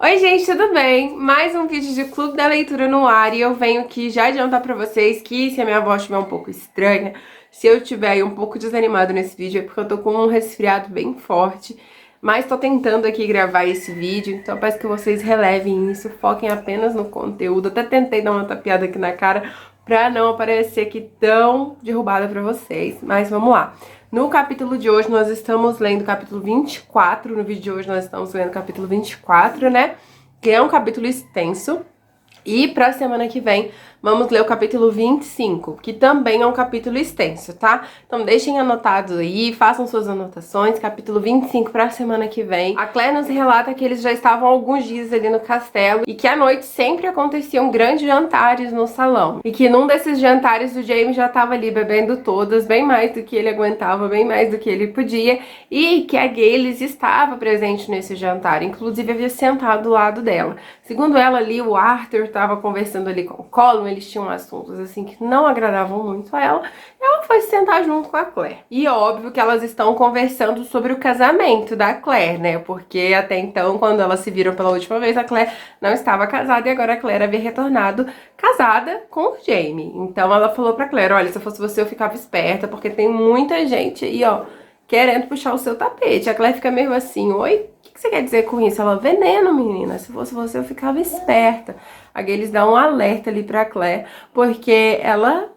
Oi gente, tudo bem? Mais um vídeo de Clube da Leitura no ar e eu venho aqui já adiantar pra vocês que se a minha voz estiver um pouco estranha, se eu estiver aí um pouco desanimado nesse vídeo é porque eu tô com um resfriado bem forte, mas tô tentando aqui gravar esse vídeo, então eu peço que vocês relevem isso, foquem apenas no conteúdo. Até tentei dar uma tapeada aqui na cara pra não aparecer aqui tão derrubada pra vocês, mas vamos lá. No capítulo de hoje nós estamos lendo o capítulo 24, no vídeo de hoje nós estamos lendo o capítulo 24, né? Que é um capítulo extenso. E pra semana que vem vamos ler o capítulo 25, que também é um capítulo extenso, tá? Então deixem anotados aí, façam suas anotações, capítulo 25 pra semana que vem. A Claire nos relata que eles já estavam há alguns dias ali no castelo e que à noite sempre aconteciam grandes jantares no salão. E que num desses jantares o Jaime já estava ali bebendo todas, bem mais do que ele aguentava, bem mais do que ele podia, e que a Gales estava presente nesse jantar, inclusive havia sentado do lado dela. Segundo ela ali, o Arthur estava conversando ali com o Colin, eles tinham assuntos assim que não agradavam muito a ela. Ela foi sentar junto com a Claire. E óbvio que elas estão conversando sobre o casamento da Claire, né? Porque até então, quando elas se viram pela última vez, a Claire não estava casada e agora a Claire havia retornado casada com o Jaime. Então ela falou pra Claire, olha, se eu fosse você eu ficava esperta, porque tem muita gente aí, ó, querendo puxar o seu tapete. A Claire fica meio assim, oi? O que você quer dizer com isso? Ela, veneno, menina. Se fosse você, eu ficava esperta. A Gales dá um alerta ali pra Claire, porque ela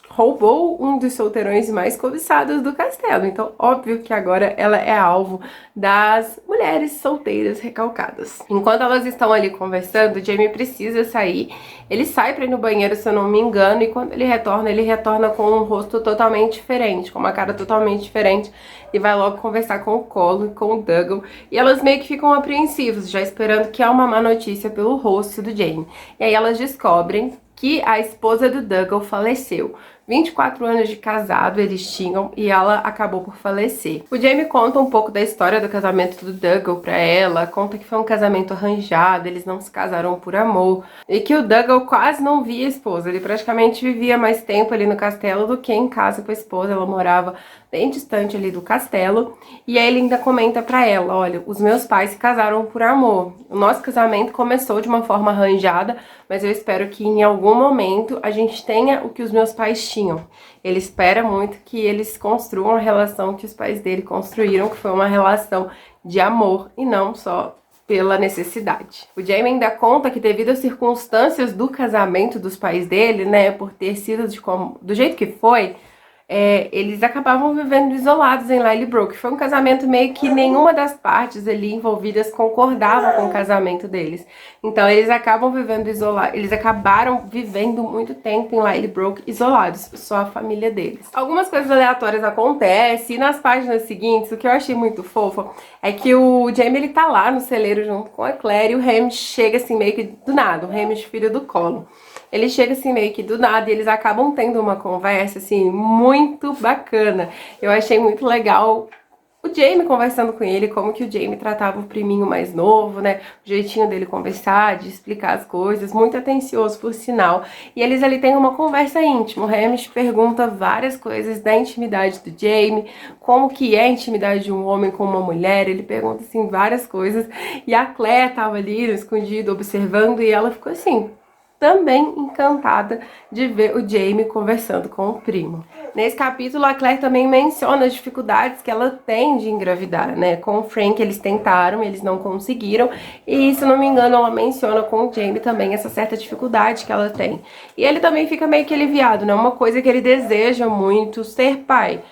roubou um dos solteirões mais cobiçados do castelo. Então, óbvio que agora ela é alvo das mulheres solteiras recalcadas. Enquanto elas estão ali conversando, o Jaime precisa sair. Ele sai pra ir no banheiro, se eu não me engano, e quando ele retorna com um rosto totalmente diferente, com uma cara totalmente diferente, e vai logo conversar com o Colin, com o Dougal, e elas meio que ficam apreensivas, já esperando que há uma má notícia pelo rosto do Jaime. E aí elas descobrem que a esposa do Dougal faleceu. 24 anos de casado eles tinham e ela acabou por falecer. O Jaime conta um pouco da história do casamento do Dougal pra ela, conta que foi um casamento arranjado, eles não se casaram por amor, e que o Dougal quase não via a esposa, ele praticamente vivia mais tempo ali no castelo do que em casa com a esposa, ela morava bem distante ali do castelo, e aí ele ainda comenta pra ela, olha, os meus pais se casaram por amor, o nosso casamento começou de uma forma arranjada, mas eu espero que em algum momento a gente tenha o que os meus pais tinham. Ele espera muito que eles construam a relação que os pais dele construíram, que foi uma relação de amor e não só pela necessidade. O Jaime ainda conta que devido às circunstâncias do casamento dos pais dele, né, por ter sido do jeito que foi, eles acabavam vivendo isolados em Lilybrook. Foi um casamento meio que nenhuma das partes ali envolvidas concordava com o casamento deles. Então eles acabam vivendo isolados, eles acabaram vivendo muito tempo em Lilybrook isolados, só a família deles. Algumas coisas aleatórias acontecem e nas páginas seguintes, o que eu achei muito fofo é que o Jaime ele tá lá no celeiro junto com a Claire e o Hamish chega assim meio que do nada, o Hamish filho do Colin. Ele chega assim meio que do nada e eles acabam tendo uma conversa assim muito bacana. Eu achei muito legal o Jaime conversando com ele, como que o Jaime tratava o priminho mais novo, né? O jeitinho dele conversar, de explicar as coisas, muito atencioso por sinal. E eles ali têm uma conversa íntima. O Hamish pergunta várias coisas da intimidade do Jaime, como que é a intimidade de um homem com uma mulher, ele pergunta assim várias coisas. E a Claire tava ali no escondido observando e ela ficou assim, também encantada de ver o Jaime conversando com o primo. Nesse capítulo, a Claire também menciona as dificuldades que ela tem de engravidar, né? Com o Frank eles tentaram, eles não conseguiram, e se não me engano ela menciona com o Jaime também essa certa dificuldade que ela tem. E ele também fica meio que aliviado, né? Uma coisa que ele deseja muito, ser pai.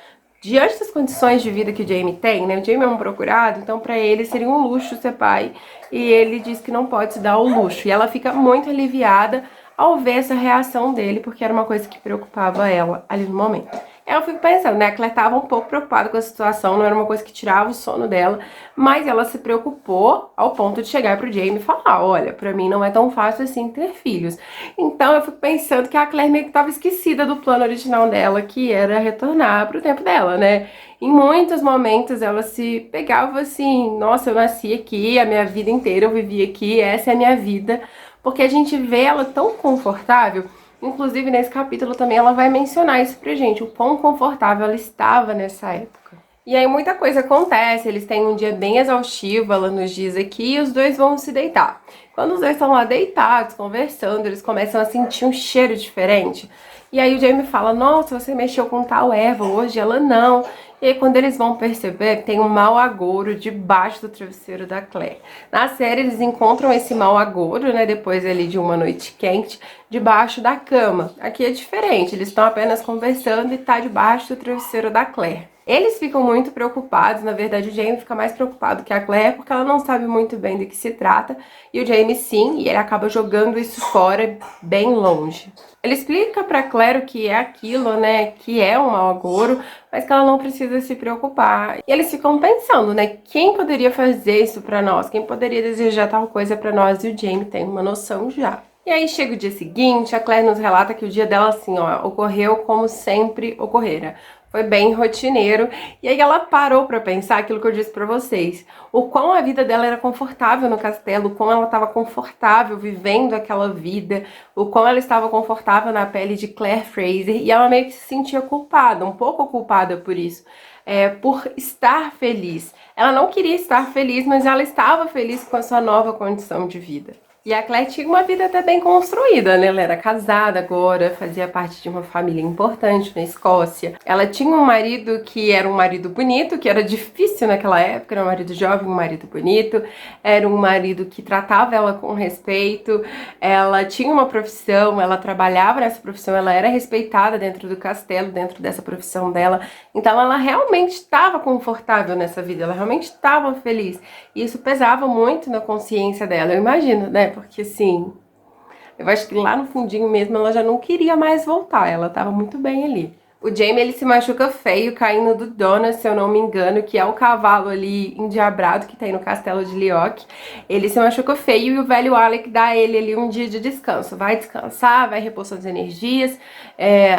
Diante das condições de vida que o Jaime tem, né? O Jaime é um procurado, então pra ele seria um luxo ser pai. E ele diz que não pode se dar o luxo. E ela fica muito aliviada ao ver essa reação dele, porque era uma coisa que preocupava ela ali no momento. Eu fico pensando, né? A Claire estava um pouco preocupada com a situação, não era uma coisa que tirava o sono dela, mas ela se preocupou ao ponto de chegar pro Jaime e falar, olha, pra mim não é tão fácil assim ter filhos. Então eu fico pensando que a Claire meio que estava esquecida do plano original dela, que era retornar pro tempo dela, né? Em muitos momentos ela se pegava assim, nossa, eu nasci aqui, a minha vida inteira eu vivi aqui, essa é a minha vida, porque a gente vê ela tão confortável. Inclusive, nesse capítulo também ela vai mencionar isso pra gente, o quão confortável ela estava nessa época. E aí muita coisa acontece, eles têm um dia bem exaustivo, ela nos diz aqui, e os dois vão se deitar. Quando os dois estão lá deitados, conversando, eles começam a sentir um cheiro diferente. E aí o Jamie fala, nossa, você mexeu com tal erva hoje, ela não. E aí quando eles vão perceber, tem um mau agouro debaixo do travesseiro da Claire. Na série eles encontram esse mau agouro, né, depois ali de uma noite quente, debaixo da cama. Aqui é diferente, eles estão apenas conversando e tá debaixo do travesseiro da Claire. Eles ficam muito preocupados, na verdade o Jamie fica mais preocupado que a Claire, porque ela não sabe muito bem do que se trata, e o Jamie sim, e ele acaba jogando isso fora, bem longe. Ele explica pra Claire o que é aquilo, né, que é um mau agouro, mas que ela não precisa se preocupar. E eles ficam pensando, né, quem poderia fazer isso pra nós? Quem poderia desejar tal coisa pra nós? E o Jamie tem uma noção já. E aí chega o dia seguinte, a Claire nos relata que o dia dela, assim, ó, ocorreu como sempre ocorrera. Foi bem rotineiro. E aí ela parou pra pensar aquilo que eu disse pra vocês. O quão a vida dela era confortável no castelo, o quão ela estava confortável vivendo aquela vida, o quão ela estava confortável na pele de Claire Fraser. E ela meio que se sentia culpada, um pouco culpada por isso. Por estar feliz. Ela não queria estar feliz, mas ela estava feliz com a sua nova condição de vida. E a Claire tinha uma vida até bem construída, né? Ela era casada agora, fazia parte de uma família importante na Escócia. Ela tinha um marido que era um marido bonito, que era difícil naquela época, era um marido jovem, um marido bonito. Era um marido que tratava ela com respeito. Ela tinha uma profissão, ela trabalhava nessa profissão, ela era respeitada dentro do castelo, dentro dessa profissão dela. Então ela realmente estava confortável nessa vida, ela realmente estava feliz. E isso pesava muito na consciência dela, eu imagino, né? Porque assim, eu acho que lá no fundinho mesmo ela já não queria mais voltar, ela tava muito bem ali. O Jamie, ele se machuca feio caindo do Dona, se eu não me engano, que é o cavalo ali endiabrado que tem no castelo de Leoc. Ele se machuca feio e o velho Alec dá a ele ali um dia de descanso. Vai descansar, vai repor suas energias,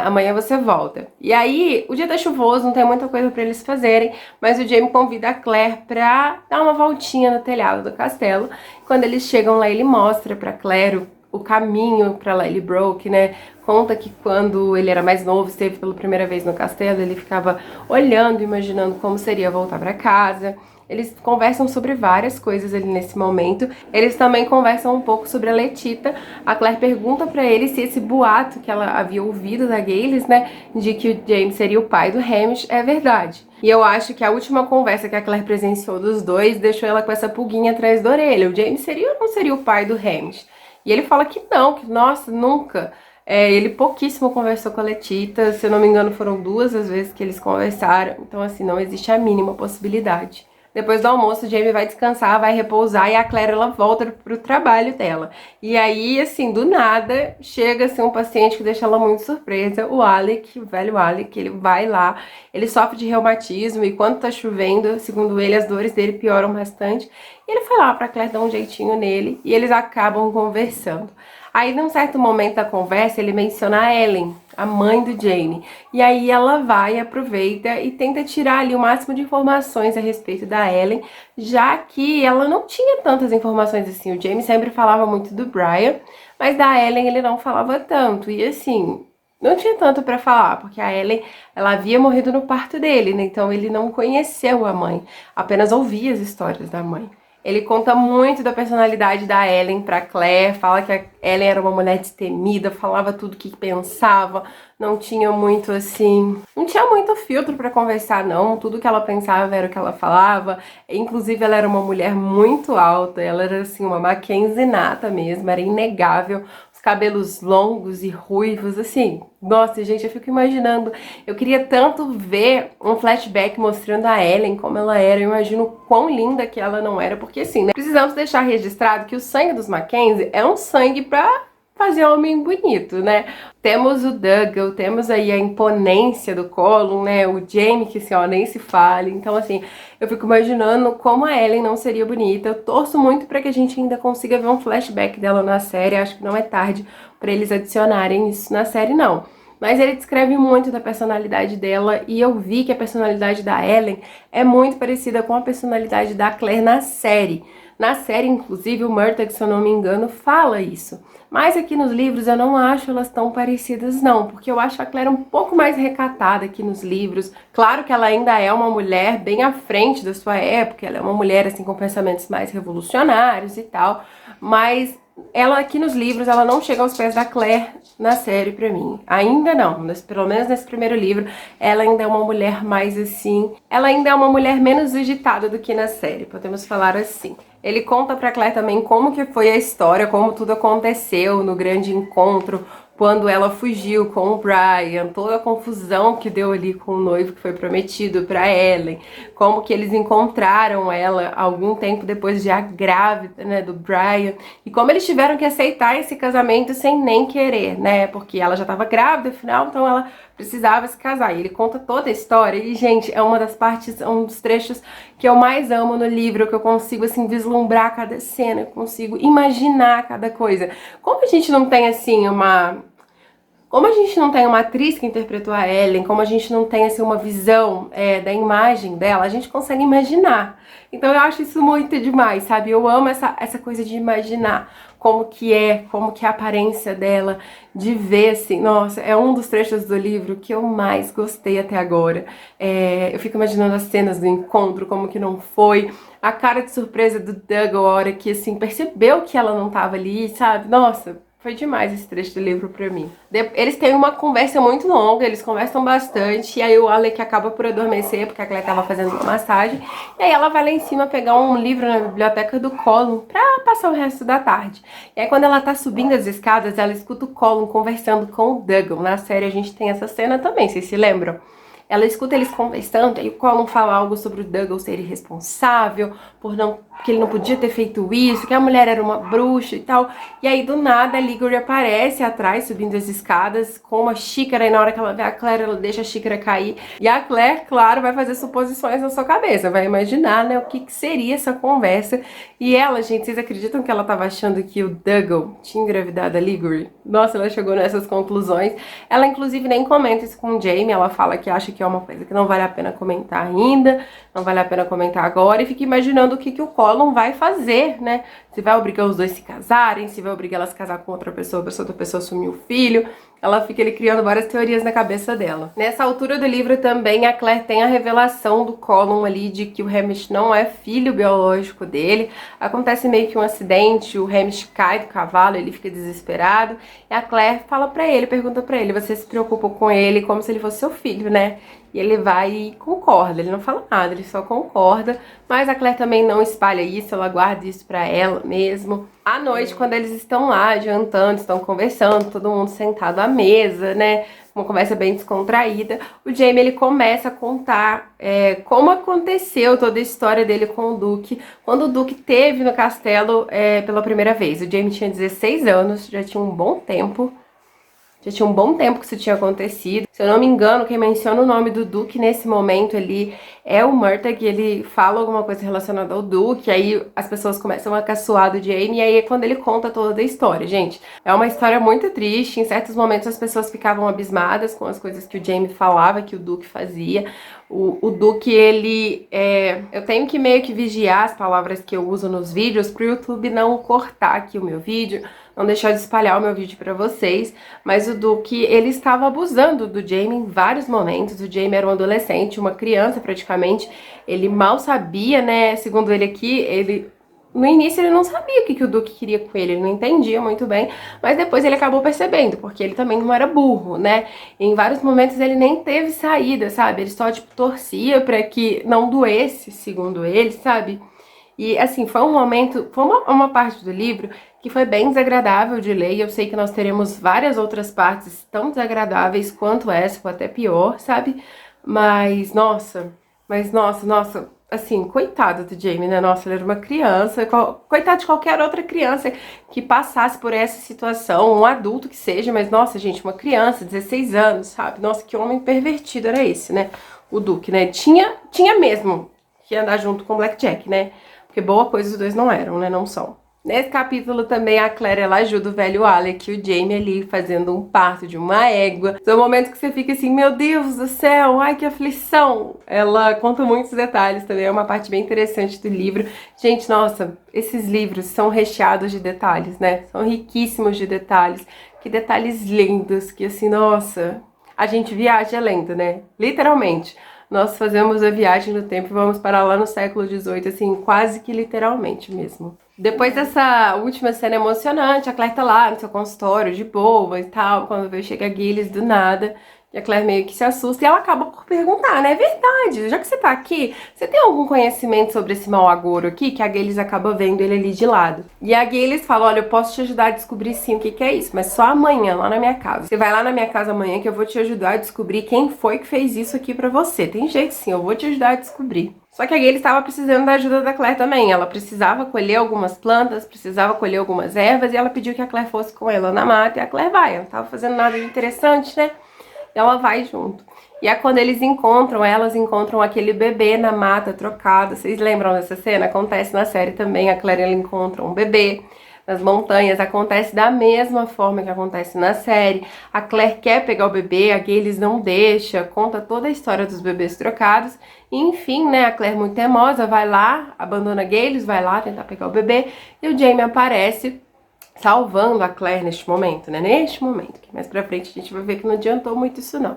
amanhã você volta. E aí, o dia tá chuvoso, não tem muita coisa pra eles fazerem, mas o Jamie convida a Claire pra dar uma voltinha no telhado do castelo. Quando eles chegam lá, ele mostra pra Claire o caminho para Lallybrook, né? Conta que quando ele era mais novo, esteve pela primeira vez no castelo, ele ficava olhando, imaginando como seria voltar para casa. Eles conversam sobre várias coisas ali nesse momento. Eles também conversam um pouco sobre a Letita. A Claire pergunta para ele se esse boato que ela havia ouvido da Gaylis, né, de que o James seria o pai do Hamish, é verdade. E eu acho que a última conversa que a Claire presenciou dos dois deixou ela com essa pulguinha atrás da orelha. O James seria ou não seria o pai do Hamish? E ele fala que não, que nossa, nunca. Ele pouquíssimo conversou com a Letita, se eu não me engano foram 2 as vezes que eles conversaram, então assim, não existe a mínima possibilidade. Depois do almoço, o Jamie vai descansar, vai repousar e a Claire, ela volta pro trabalho dela. E aí, assim, do nada, chega assim, um paciente que deixa ela muito surpresa, o Alec, o velho Alec, ele vai lá, ele sofre de reumatismo e quando tá chovendo, segundo ele, as dores dele pioram bastante. E ele foi lá pra Claire dar um jeitinho nele e eles acabam conversando. Aí, num certo momento da conversa, ele menciona a Ellen, a mãe do Jamie. E aí ela vai, aproveita e tenta tirar ali o máximo de informações a respeito da Ellen, já que ela não tinha tantas informações assim. O Jamie sempre falava muito do Brian, mas da Ellen ele não falava tanto. E assim, não tinha tanto pra falar, porque a Ellen, ela havia morrido no parto dele, né? Então ele não conheceu a mãe, apenas ouvia as histórias da mãe. Ele conta muito da personalidade da Ellen pra Claire, fala que a Ellen era uma mulher destemida, falava tudo o que pensava, não tinha muito assim, não tinha muito filtro pra conversar não, tudo que ela pensava era o que ela falava, inclusive ela era uma mulher muito alta, ela era assim uma Mackenzie nata mesmo, era inegável, cabelos longos e ruivos, assim, nossa, gente, eu fico imaginando, eu queria tanto ver um flashback mostrando a Ellen como ela era, eu imagino quão linda que ela não era, porque assim, né, precisamos deixar registrado que o sangue dos Mackenzie é um sangue pra fazer homem bonito, né? Temos o Dougal, temos aí a imponência do Colum, né? O Jamie, que assim, ó, nem se fale. Então, assim, eu fico imaginando como a Ellen não seria bonita. Eu torço muito pra que a gente ainda consiga ver um flashback dela na série. Acho que não é tarde pra eles adicionarem isso na série, não. Mas ele descreve muito da personalidade dela e eu vi que a personalidade da Ellen é muito parecida com a personalidade da Claire na série. Na série, inclusive, o Murtagh, se eu não me engano, fala isso. Mas aqui nos livros eu não acho elas tão parecidas não, porque eu acho a Claire um pouco mais recatada aqui nos livros. Claro que ela ainda é uma mulher bem à frente da sua época, ela é uma mulher assim com pensamentos mais revolucionários e tal, mas ela aqui nos livros, ela não chega aos pés da Claire na série pra mim. Ainda não, mas pelo menos nesse primeiro livro, ela ainda é uma mulher mais assim, ela ainda é uma mulher menos agitada do que na série, podemos falar assim. Ele conta pra Claire também como que foi a história, como tudo aconteceu no grande encontro, quando ela fugiu com o Brian, toda a confusão que deu ali com o noivo que foi prometido pra Ellen, como que eles encontraram ela algum tempo depois já grávida, né, do Brian, e como eles tiveram que aceitar esse casamento sem nem querer, né, porque ela já estava grávida, afinal, então ela precisava se casar. E ele conta toda a história e, gente, é uma das partes, um dos trechos que eu mais amo no livro, que eu consigo, assim, vislumbrar cada cena, eu consigo imaginar cada coisa. Como a gente não tem, assim, como a gente não tem uma atriz que interpretou a Ellen, como a gente não tem assim, uma visão da imagem dela, a gente consegue imaginar. Então eu acho isso muito demais, sabe? Eu amo essa coisa de imaginar como que é a aparência dela, de ver assim, nossa, é um dos trechos do livro que eu mais gostei até agora. Eu fico imaginando as cenas do encontro, como que não foi, a cara de surpresa do Doug a hora que assim, percebeu que ela não tava ali, sabe? Nossa, foi demais esse trecho do livro pra mim. Eles têm uma conversa muito longa, eles conversam bastante, e aí o Alec acaba por adormecer, porque a Claire tava fazendo uma massagem, e aí ela vai lá em cima pegar um livro na biblioteca do Colin pra passar o resto da tarde. E aí quando ela tá subindo as escadas, ela escuta o Colin conversando com o Dougal. Na série a gente tem essa cena também, vocês se lembram? Ela escuta eles conversando, aí o Colin fala algo sobre o Dougal ser irresponsável, porque ele não podia ter feito isso, que a mulher era uma bruxa e tal. E aí, do nada, a Liguri aparece atrás, subindo as escadas, com uma xícara, e na hora que ela vê a Claire, ela deixa a xícara cair. E a Claire, claro, vai fazer suposições na sua cabeça, vai imaginar, né, o que seria essa conversa. E ela, gente, vocês acreditam que ela tava achando que o Dougal tinha engravidado a Liguri? Nossa, ela chegou nessas conclusões. Ela, inclusive, nem comenta isso com o Jaime, ela fala que acha que é uma coisa que não vale a pena comentar ainda, não vale a pena comentar agora, e fica imaginando o que o Colin vai fazer, né? Se vai obrigar os dois a se casarem, se vai obrigar ela a se casar com outra pessoa, pra essa outra pessoa assumir o filho. Ela fica ali criando várias teorias na cabeça dela. Nessa altura do livro também a Claire tem a revelação do Colin ali de que o Hamish não é filho biológico dele. Acontece meio que um acidente, o Hamish cai do cavalo, ele fica desesperado. E a Claire fala pra ele, pergunta pra ele, você se preocupa com ele como se ele fosse seu filho, né? E ele vai e concorda, ele não fala nada, ele só concorda. Mas a Claire também não espalha isso, ela guarda isso pra ela mesmo. À noite, quando eles estão lá jantando, estão conversando, todo mundo sentado à mesa, né? Uma conversa bem descontraída. O Jaime, ele começa a contar como aconteceu toda a história dele com o Duque. Quando o Duque teve no castelo pela primeira vez. O Jaime tinha 16 anos, já tinha um bom tempo. Já tinha um bom tempo que isso tinha acontecido. Se eu não me engano, quem menciona o nome do Duque nesse momento ali é o Murtagh, ele fala alguma coisa relacionada ao Duque, aí as pessoas começam a caçoar do Jaime, e aí é quando ele conta toda a história, gente. É uma história muito triste, em certos momentos as pessoas ficavam abismadas com as coisas que o Jaime falava, que o Duque fazia. O Duque, ele... eu tenho que meio que vigiar as palavras que eu uso nos vídeos pro YouTube não cortar aqui o meu vídeo, não deixar de espalhar o meu vídeo pra vocês, mas o Duque, ele estava abusando do Jaime em vários momentos. O Jaime era um adolescente, uma criança praticamente, ele mal sabia, né, segundo ele aqui, no início ele não sabia o que o Duque queria com ele não entendia muito bem, mas depois ele acabou percebendo, porque ele também não era burro, né? E em vários momentos ele nem teve saída, sabe? Ele só, tipo, torcia pra que não doesse, segundo ele, sabe? E, assim, foi um momento, foi uma parte do livro que foi bem desagradável de ler, e eu sei que nós teremos várias outras partes tão desagradáveis quanto essa, ou até pior, sabe? Mas, nossa, assim, coitado do Jaime, né? Nossa, ele era uma criança, coitado de qualquer outra criança que passasse por essa situação, um adulto que seja, mas, nossa, gente, uma criança, 16 anos, sabe? Nossa, que homem pervertido era esse, né? O Duque, né? Tinha mesmo que andar junto com o Blackjack, né? Porque boa coisa os dois não eram, né? Não são. Nesse capítulo também a Claire, ela ajuda o velho Alec e o Jamie ali fazendo um parto de uma égua. São momentos que você fica assim, meu Deus do céu, ai que aflição. Ela conta muitos detalhes também, é uma parte bem interessante do livro. Gente, nossa, esses livros são recheados de detalhes, né? São riquíssimos de detalhes. Que detalhes lindos, que assim, nossa, a gente viaja lendo, né? Literalmente. Nós fazemos a viagem no tempo e vamos parar lá no século XVIII, assim, quase que literalmente mesmo. Depois dessa última cena emocionante, a Claire tá lá no seu consultório, de boa e tal, quando vê chega a Gilles do nada, e a Claire meio que se assusta e ela acaba por perguntar, né? É verdade, já que você tá aqui, você tem algum conhecimento sobre esse mau agouro aqui? Que a Gilles acaba vendo ele ali de lado. E a Gilles fala, olha, eu posso te ajudar a descobrir sim o que é isso, mas só amanhã, lá na minha casa. Você vai lá na minha casa amanhã que eu vou te ajudar a descobrir quem foi que fez isso aqui pra você. Tem jeito sim, eu vou te ajudar a descobrir. Só que a Gilles estava precisando da ajuda da Claire também. Ela precisava colher algumas plantas, precisava colher algumas ervas e ela pediu que a Claire fosse com ela na mata e a Claire vai. Ela não estava fazendo nada de interessante, né? E ela vai junto. E aí quando eles encontram, elas encontram aquele bebê na mata trocado. Vocês lembram dessa cena? Acontece na série também. A Claire ela encontra um bebê nas montanhas, acontece da mesma forma que acontece na série. A Claire quer pegar o bebê, a Gilles não deixa, conta toda a história dos bebês trocados. E, enfim, né, a Claire muito teimosa vai lá, abandona a Gilles, vai lá tentar pegar o bebê, e o Jamie aparece salvando a Claire neste momento, né, neste momento, que mais pra frente a gente vai ver que não adiantou muito isso não.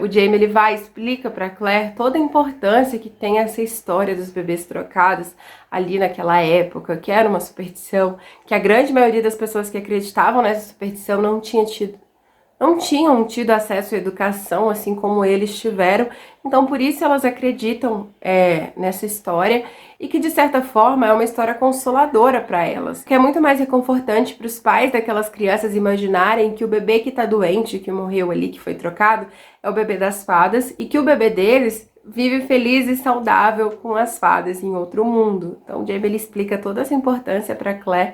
O Jamie ele vai e explica para Claire toda a importância que tem essa história dos bebês trocados ali naquela época, que era uma superstição, que a grande maioria das pessoas que acreditavam nessa superstição não tinham tido acesso à educação, assim como eles tiveram. Então, por isso elas acreditam nessa história e que, de certa forma, é uma história consoladora para elas. Que é muito mais reconfortante para os pais daquelas crianças imaginarem que o bebê que está doente, que morreu ali, que foi trocado, é o bebê das fadas e que o bebê deles vive feliz e saudável com as fadas em outro mundo. Então, o Jamie ele explica toda essa importância para Claire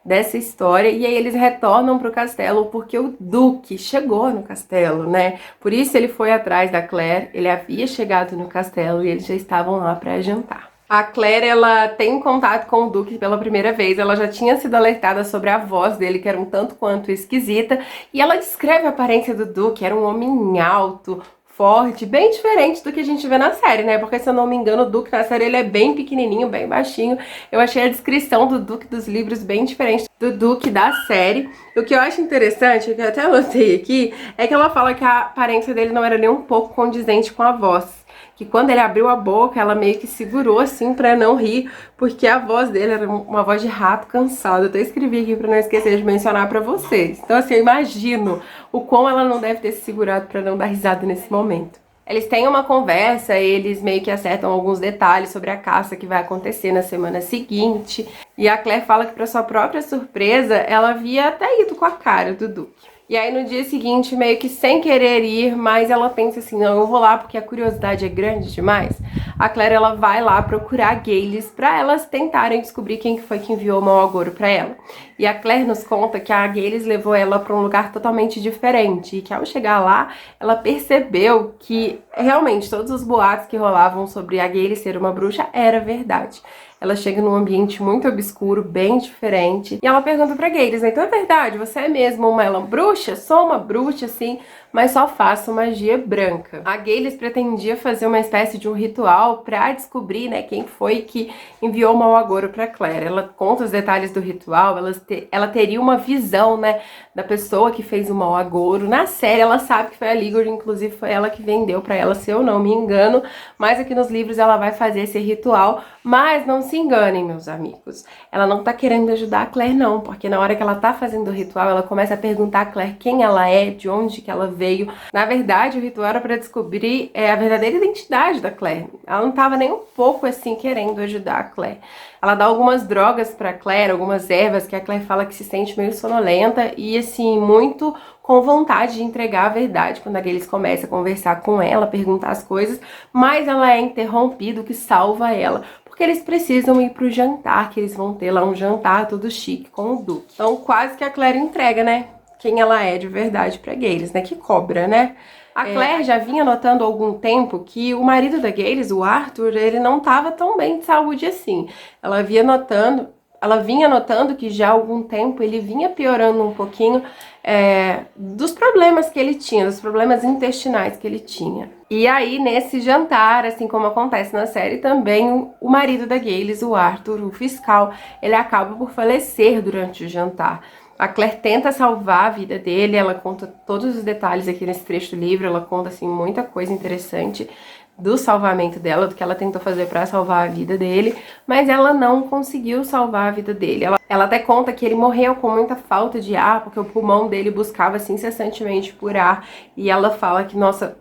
dessa história, e aí eles retornam pro castelo porque o Duque chegou no castelo, né? Por isso ele foi atrás da Claire, ele havia chegado no castelo e eles já estavam lá para jantar. A Claire, ela tem contato com o Duque pela primeira vez, ela já tinha sido alertada sobre a voz dele, que era um tanto quanto esquisita, e ela descreve a aparência do Duque, era um homem alto, forte, bem diferente do que a gente vê na série, né? Porque, se eu não me engano, o Duque na série ele é bem pequenininho, bem baixinho. Eu achei a descrição do Duque dos livros bem diferente do Duque da série. O que eu acho interessante, que eu até anotei aqui, é que ela fala que a aparência dele não era nem um pouco condizente com a voz. Que quando ele abriu a boca, ela meio que segurou assim pra não rir, porque a voz dele era uma voz de rato cansado. Eu até escrevi aqui pra não esquecer de mencionar pra vocês. Então, assim, eu imagino o quão ela não deve ter se segurado pra não dar risada nesse momento. Eles têm uma conversa, eles meio que acertam alguns detalhes sobre a caça que vai acontecer na semana seguinte. E a Claire fala que, pra sua própria surpresa, ela havia até ido com a cara do Duque. E aí no dia seguinte, meio que sem querer ir, mas ela pensa assim, não, eu vou lá porque a curiosidade é grande demais. A Claire, ela vai lá procurar a Gilles pra elas tentarem descobrir quem foi que enviou o mau agouro pra ela. E a Claire nos conta que a Gilles levou ela pra um lugar totalmente diferente e que ao chegar lá, ela percebeu que realmente todos os boatos que rolavam sobre a Gilles ser uma bruxa era verdade. Ela chega num ambiente muito obscuro, bem diferente. E ela pergunta pra Gilles, né? Então é verdade, você é mesmo uma bruxa? Sou uma bruxa, sim, mas só faço magia branca. A Gilles pretendia fazer uma espécie de um ritual pra descobrir, né, quem foi que enviou o mau agouro pra Claire. Ela conta os detalhes do ritual, ela teria uma visão, né, da pessoa que fez o mau agouro. Na série ela sabe que foi a Ligor, inclusive foi ela que vendeu pra ela, se eu não me engano. Mas aqui nos livros ela vai fazer esse ritual, mas não se enganem, meus amigos. Ela não tá querendo ajudar a Claire, não, porque na hora que ela tá fazendo o ritual, ela começa a perguntar a Claire quem ela é, de onde que ela veio. Na verdade, o ritual era pra descobrir a verdadeira identidade da Claire. Ela não tava nem um pouco, assim, querendo ajudar a Claire. Ela dá algumas drogas pra Claire, algumas ervas, que a Claire fala que se sente meio sonolenta e, assim, muito com vontade de entregar a verdade quando a Gilles começa a conversar com ela, perguntar as coisas, mas ela é interrompida, o que salva ela, porque eles precisam ir pro jantar, que eles vão ter lá um jantar todo chique com o Duque. Então quase que a Claire entrega, né, quem ela é de verdade pra Gilles, né, que cobra, né. A Claire já vinha notando há algum tempo que o marido da Gilles, o Arthur, ele não estava tão bem de saúde assim. Ela vinha notando ela vinha notando que já há algum tempo ele vinha piorando um pouquinho dos problemas que ele tinha, dos problemas intestinais que ele tinha. E aí, nesse jantar, assim como acontece na série, também o marido da Gaylis, o Arthur, o fiscal, ele acaba por falecer durante o jantar. A Claire tenta salvar a vida dele, ela conta todos os detalhes aqui nesse trecho do livro, ela conta, assim, muita coisa interessante do salvamento dela, do que ela tentou fazer para salvar a vida dele, mas ela não conseguiu salvar a vida dele. Ela até conta que ele morreu com muita falta de ar, porque o pulmão dele buscava assim, incessantemente por ar, e ela fala que, nossa,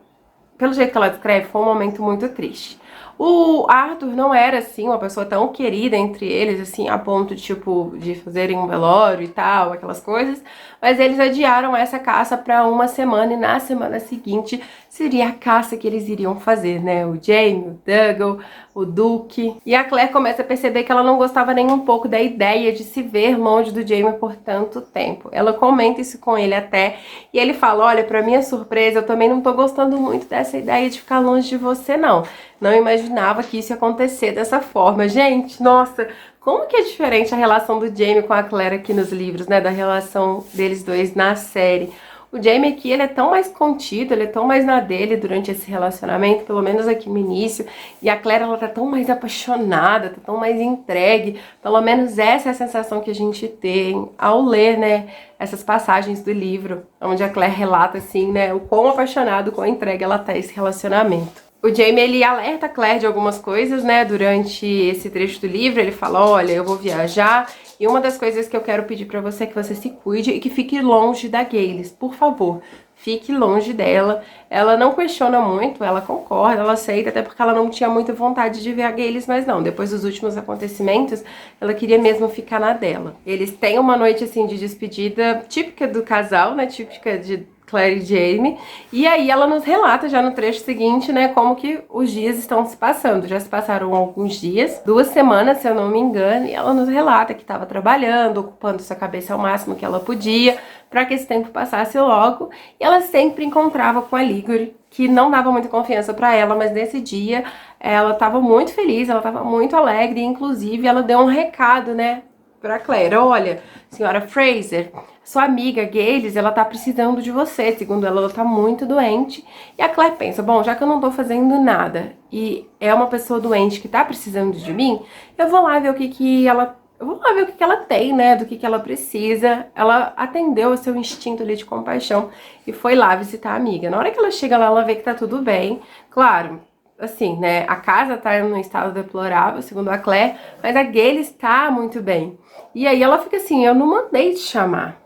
pelo jeito que ela descreve, foi um momento muito triste. O Arthur não era, assim, uma pessoa tão querida entre eles, assim, a ponto, tipo, de fazerem um velório e tal, aquelas coisas, mas eles adiaram essa caça para uma semana e na semana seguinte seria a caça que eles iriam fazer, né? O Jaime, o Dougal, o Duke. E a Claire começa a perceber que ela não gostava nem um pouco da ideia de se ver longe do Jaime por tanto tempo. Ela comenta isso com ele até, e ele fala, olha, pra minha surpresa, eu também não tô gostando muito dessa ideia de ficar longe de você, não. Não imaginava que isso ia acontecer dessa forma. Gente, nossa, como que é diferente a relação do Jaime com a Claire aqui nos livros, né? Da relação deles dois na série. O Jaime aqui, ele é tão mais contido, ele é tão mais na dele durante esse relacionamento, pelo menos aqui no início. E a Claire, ela tá tão mais apaixonada, tá tão mais entregue. Pelo menos essa é a sensação que a gente tem ao ler, né, essas passagens do livro, onde a Claire relata, assim, né, o quão apaixonado, o quão entregue ela tá a esse relacionamento. O Jaime, ele alerta a Claire de algumas coisas, né, durante esse trecho do livro. Ele fala, olha, eu vou viajar e uma das coisas que eu quero pedir pra você é que você se cuide e que fique longe da Gaylis, por favor. Fique longe dela. Ela não questiona muito, ela concorda, ela aceita, até porque ela não tinha muita vontade de ver a Gaylis, mas não. Depois dos últimos acontecimentos, ela queria mesmo ficar na dela. Eles têm uma noite, assim, de despedida típica do casal, né, típica de Claire e Jaime, e aí ela nos relata já no trecho seguinte, né, como que os dias estão se passando. Já se passaram alguns dias, 2 semanas, se eu não me engano, e ela nos relata que estava trabalhando, ocupando sua cabeça ao máximo que ela podia, para que esse tempo passasse logo, e ela sempre encontrava com a Liguri, que não dava muita confiança para ela, mas nesse dia ela estava muito feliz, ela estava muito alegre, e inclusive ela deu um recado, né, pra Claire, olha, senhora Fraser, sua amiga Gaylis, ela tá precisando de você, segundo ela tá muito doente. E a Claire pensa, bom, já que eu não tô fazendo nada e é uma pessoa doente que tá precisando de mim, eu vou lá ver o que ela... Eu vou lá ver o que ela tem, né, do que ela precisa. Ela atendeu o seu instinto ali de compaixão e foi lá visitar a amiga. Na hora que ela chega lá, ela vê que tá tudo bem. Claro, assim, né, a casa tá num estado deplorável, segundo a Claire, mas a Gaylis tá muito bem. E aí ela fica assim, eu não mandei te chamar.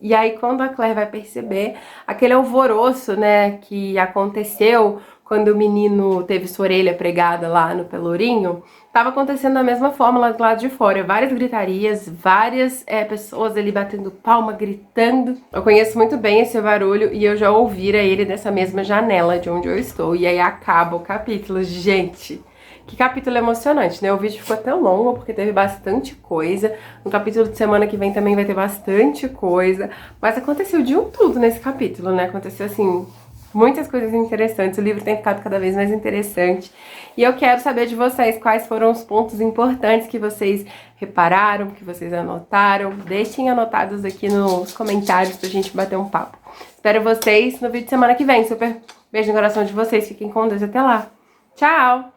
E aí quando a Claire vai perceber, aquele alvoroço, né, que aconteceu quando o menino teve sua orelha pregada lá no Pelourinho, tava acontecendo da mesma forma lá do lado de fora. Várias gritarias, várias pessoas ali batendo palma, gritando. Eu conheço muito bem esse barulho e eu já ouvira ele nessa mesma janela de onde eu estou. E aí acaba o capítulo, gente. Que capítulo emocionante, né? O vídeo ficou até longo porque teve bastante coisa. No capítulo de semana que vem também vai ter bastante coisa. Mas aconteceu de um tudo nesse capítulo, né? Aconteceu, assim, muitas coisas interessantes. O livro tem ficado cada vez mais interessante. E eu quero saber de vocês quais foram os pontos importantes que vocês repararam, que vocês anotaram. Deixem anotados aqui nos comentários pra gente bater um papo. Espero vocês no vídeo de semana que vem. Super beijo no coração de vocês. Fiquem com Deus. Até lá. Tchau!